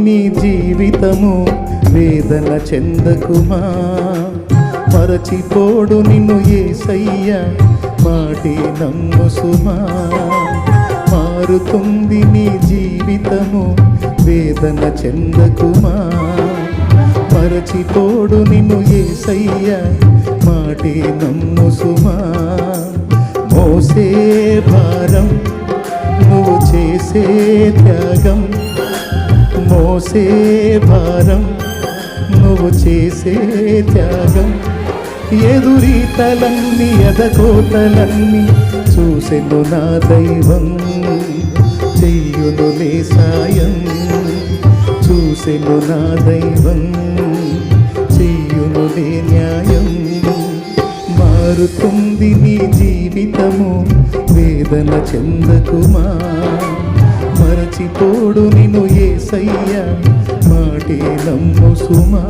నీ జీవితము వేదన చెందకుమా మరచిపోడు నిన్ను యేసయ్య మాటే నమ్ము సుమా మారుతుంది నీ జీవితము వేదన చెందకుమా మరచిపోడు నిన్ను యేసయ్య మాటే నమ్ము సుమా మోసే భారం నువ్వు చేసే త్యాగం మోసే భారం నువ్వు చేసే త్యాగం ఎదురీతలన్నీ ఎదకోతలన్నీ చూసెను నా దైవం చెయ్యునులే సాయం చూసెను నా దైవం చెయ్యునులే న్యాయం మారుతుంది నీ జీవితము వేదన చెందకుమా మరచిపోడు నిన్ను యేసయ్య మాటే నమ్ము సుమా.